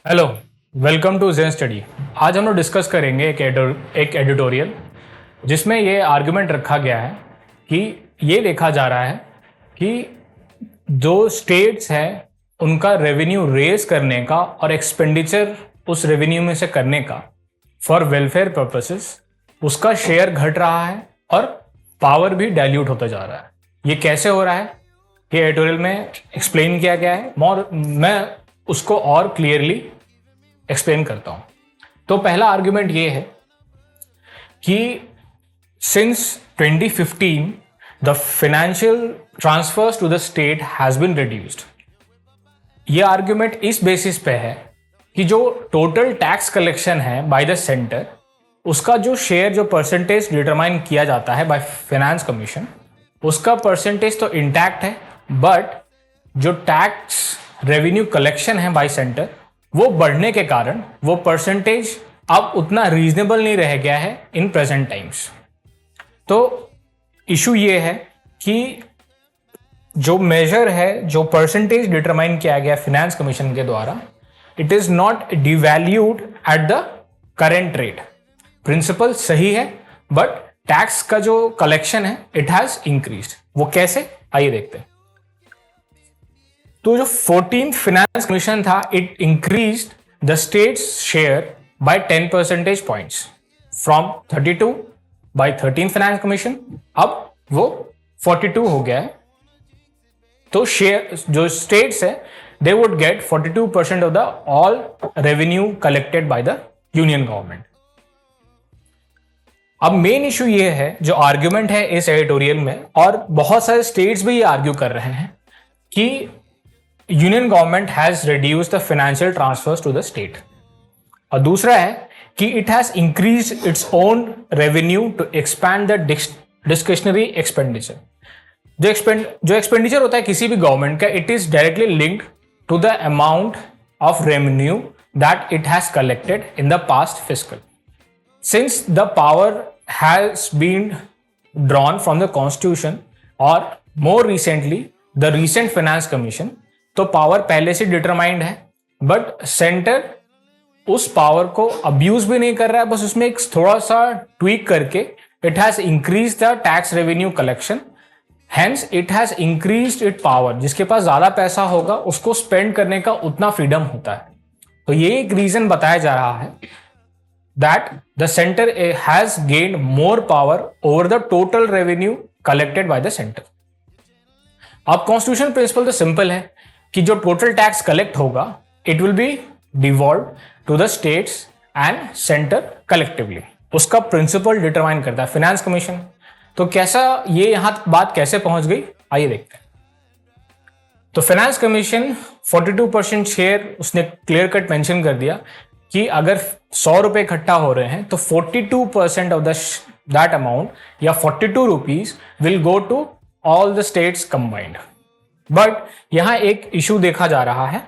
Hello, welcome to Zen Study. आज हम लोग डिस्कस करेंगे एक एडिटोरियल जिसमें ये आर्गुमेंट रखा गया है कि ये देखा जा रहा है कि जो स्टेट्स हैं उनका रेवेन्यू रेज करने का और एक्सपेंडिचर उस रेवेन्यू में से करने का फॉर वेलफेयर पर्पसेस उसका शेयर घट रहा है और पावर भी डाइल्यूट होता जा रहा है। ये कैसे हो रहा है ये एडिटोरियल में एक्सप्लेन किया गया है। मैं उसको और क्लियरली एक्सप्लेन करता हूं। तो पहला आर्गुमेंट ये है कि since 2015 the financial transfers to the state has been reduced. ये आर्गुमेंट इस बेसिस पे है कि जो टोटल टैक्स कलेक्शन है बाय द सेंटर उसका जो शेयर जो परसेंटेज डिटरमाइन किया जाता है बाय फाइनेंस कमीशन उसका परसेंटेज तो इंटैक्ट है, बट जो टैक्स रेवेन्यू कलेक्शन है बाय सेंटर वो बढ़ने के कारण वो परसेंटेज अब उतना रीजनेबल नहीं रह गया है इन प्रेजेंट टाइम्स। तो इशू ये है कि जो मेजर है जो परसेंटेज डिटरमाइन किया गया फाइनेंस कमीशन के द्वारा it is not devalued at the current rate. Principle सही है बट टैक्स का जो कलेक्शन है इट हैज इंक्रीज्ड। वो कैसे, आइए देखते हैं। तो जो 14th फाइनेंस कमीशन था it increased the states share by 10 percentage points from 32 by 13th finance commission, अब वो 42 हो गया है। तो शेयर जो स्टेट्स है they would get 42% of the all revenue collected by the union government. अब मेन इशू ये है जो आर्ग्यूमेंट है इस एडिटोरियल में, और बहुत सारे स्टेट्स भी ये आर्ग्यू कर रहे हैं कि union government has reduced the financial transfers to the state, और दूसरा है कि it has increased its own revenue to expand the discretionary expenditure. जो एक्सपेंडिचर होता है किसी भी गवर्नमेंट का it is directly linked to the amount of revenue that it has collected in the past fiscal. Since the power has been drawn from the constitution और more recently the recent finance commission, तो power पहले से determined है but centre उस power को abuse भी नहीं कर रहा है, बस उसमें एक थोड़ा सा ट्वीक करके it has increase the tax revenue collection, hence it has increased it power. जिसके पास ज्यादा पैसा होगा उसको स्पेंड करने का उतना फ्रीडम होता है। तो ये एक रीजन बताया जा रहा है that the centre has gained more power over the total revenue collected by the centre. अब कॉन्स्टिट्यूशन प्रिंसिपल तो सिंपल है कि जो टोटल टैक्स कलेक्ट होगा it will be devolve to the states and centre collectively. उसका principle determine करता है finance commission. तो कैसा ये यहां बात कैसे पहुंच गई, आइए देखते हैं। तो फाइनेंस कमीशन 42% शेयर उसने क्लियर कट मेंशन कर दिया कि अगर 100 रुपए इकट्ठा हो रहे हैं तो 42% ऑफ दैट अमाउंट या 42 rupees will go to all the states combined. But यहां एक इशू देखा जा रहा है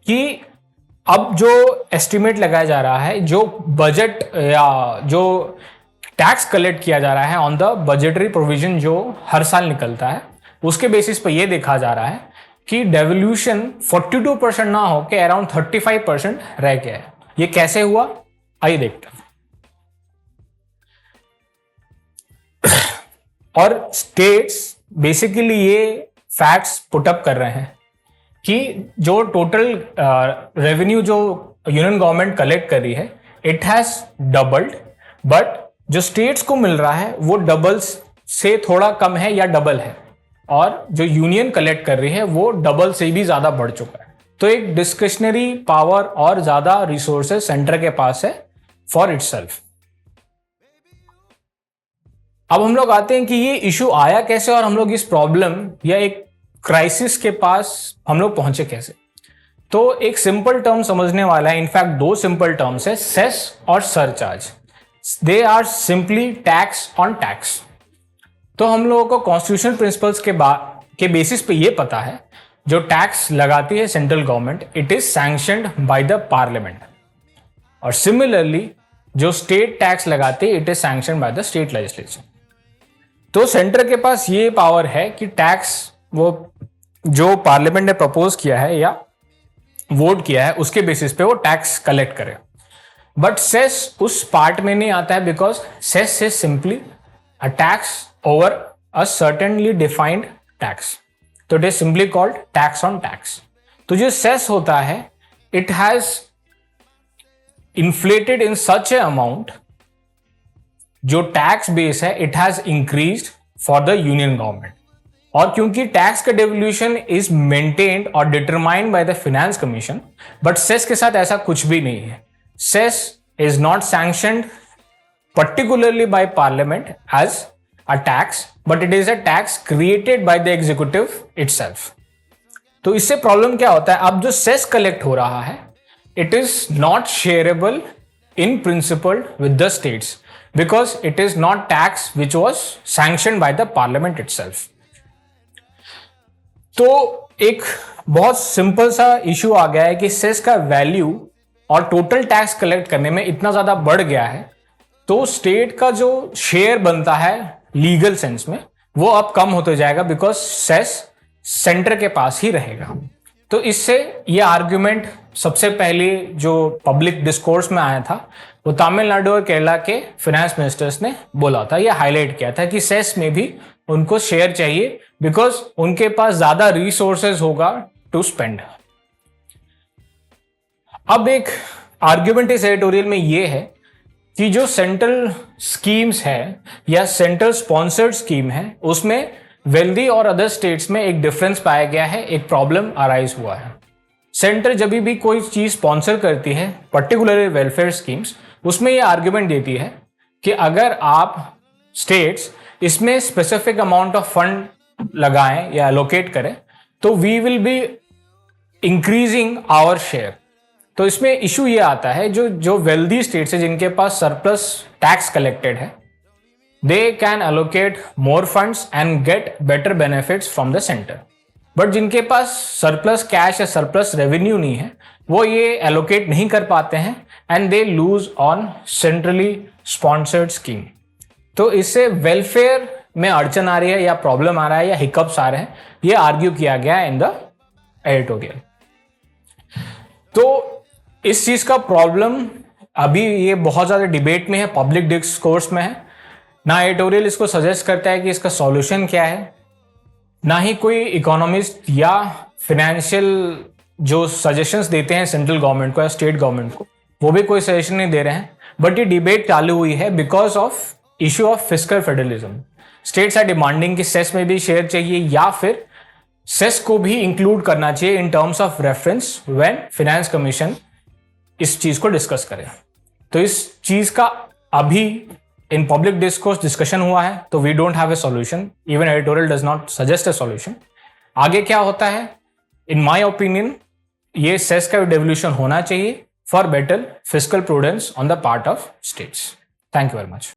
कि अब जो एस्टिमेट लगाया जा रहा है, जो बजट या जो टैक्स कलेक्ट किया जा रहा है ऑन द बजटरी प्रोविजन जो हर साल निकलता है, उसके बेसिस पर यह देखा जा रहा है कि डेवल्यूशन 42% ना हो के अराउंड 35% रह गया है। ये कैसे हुआ, आइए देखते हैं। और स्टेट्स बेसिकली ये फैक्ट्स पुटअप कर रहे हैं कि जो टोटल रेवेन्यू जो यूनियन गवर्नमेंट कलेक्ट कर रही है इट हैज डबल्ड, बट जो स्टेट्स को मिल रहा है वो डबल से थोड़ा कम है या डबल है, और जो यूनियन कलेक्ट कर रही है वो डबल से भी ज्यादा बढ़ चुका है। तो एक डिस्क्रिशनरी पावर और ज्यादा रिसोर्सेज सेंटर के पास है फॉर इटसेल्फ। अब हम लोग आते हैं कि ये इशू आया कैसे और हम लोग इस प्रॉब्लम या एक क्राइसिस के पास हम लोग पहुंचे कैसे। तो एक सिंपल टर्म समझने वाला है, इनफैक्ट दो सिंपल टर्म्स है, सेस और surcharge. They are simply tax on tax. तो हम लोगों को कॉन्स्टिट्यूशन प्रिंसिपल्स के बेसिस पे ये पता है जो टैक्स लगाती है central government it is sanctioned by the parliament, और सिमिलरली जो स्टेट टैक्स लगाती है it is sanctioned by the state legislature. तो सेंटर के पास ये पावर है कि टैक्स वो जो पार्लियामेंट ने प्रपोज किया है या वोट किया है उसके बेसिस पे वो टैक्स कलेक्ट करे। बट सेस उस पार्ट में नहीं आता है, because cess is simply a tax over a certainly defined tax. तो it is simply called tax on tax. तो जो सेस होता है, it has inflated in such a amount, जो टैक्स बेस है it has increased for the union government. और क्योंकि tax का डेवल्यूशन इज मेंटेन्ड और determined by the finance commission, but cess के साथ ऐसा कुछ भी नहीं है। Cess is not sanctioned particularly by parliament as a tax, but it is a tax created by the executive itself. तो इससे प्रॉब्लम क्या होता है, अब जो सेस कलेक्ट हो रहा है, it is not shareable in principle with the states, because it is not tax which was sanction by the parliament itself. तो एक बहुत सिंपल सा इशू आ गया है कि सेस का वैल्यू और टोटल टैक्स कलेक्ट करने में इतना ज्यादा बढ़ गया है, तो स्टेट का जो शेयर बनता है लीगल सेंस में वो अब कम होते जाएगा, बिकॉज सेस सेंटर के पास ही रहेगा। तो इससे ये आर्ग्यूमेंट सबसे पहले जो पब्लिक डिस्कोर्स में आया था वो तमिलनाडु और केरला के फाइनेंस मिनिस्टर्स ने बोला था, ये हाईलाइट किया था कि सेस में भी उनको शेयर चाहिए, बिकॉज उनके पास ज्यादा रिसोर्सेज होगा टू स्पेंड। अब एक आर्ग्यूमेंट इस एडिटोरियल में ये है कि जो सेंट्रल स्कीम्स है या सेंट्रल स्पॉन्सर्ड स्कीम है, उसमें वेल्दी और अदर स्टेट्स में एक डिफरेंस पाया गया है, एक प्रॉब्लम अराइज हुआ है। सेंटर जब भी कोई चीज स्पॉन्सर करती है, पर्टिकुलरली वेलफेयर स्कीम्स, उसमें ये आर्ग्यूमेंट देती है कि अगर आप स्टेट्स इसमें स्पेसिफिक अमाउंट ऑफ फंड लगाएं या एलोकेट करें, तो we will be increasing our share. तो इसमें इशू ये आता है, जो वेल्दी स्टेट्स है जिनके पास सरप्लस टैक्स कलेक्टेड है, they can allocate more funds and get better benefits from the centre. But जिनके पास सरप्लस कैश या सरप्लस रेवेन्यू नहीं है, वो ये एलोकेट नहीं कर पाते हैं and they lose on centrally sponsored scheme. तो इससे वेलफेयर में अड़चन आ रही है या प्रॉब्लम आ रहा है या हिकअप्स आ रहे हैं, ये आर्ग्यू किया गया है इन द एडिटोरियल। तो इस चीज का प्रॉब्लम अभी ये बहुत ज्यादा डिबेट में है, पब्लिक डिस्कोर्स में है। ना एडिटोरियल इसको सजेस्ट करता है कि इसका सॉल्यूशन क्या है, ना ही कोई इकोनॉमिस्ट या फाइनेंशियल जो सजेशंस देते हैं सेंट्रल गवर्नमेंट को या स्टेट गवर्नमेंट को, वो भी कोई सजेशन नहीं दे रहे हैं। बट ये डिबेट चालू हुई है because of issue of fiscal federalism. States are demanding कि सेस में भी शेयर चाहिए या फिर सेस को भी इंक्लूड करना चाहिए in terms of reference when finance commission इस चीज को डिस्कस करें। तो इस चीज का अभी इन पब्लिक डिस्कोर्स डिस्कशन हुआ है, तो we don't have a solution, even editorial does not suggest a solution. आगे क्या होता है, इन माय ओपिनियन ये सेस का डेवल्यूशन होना चाहिए for better fiscal prudence on the part of states. Thank you very much.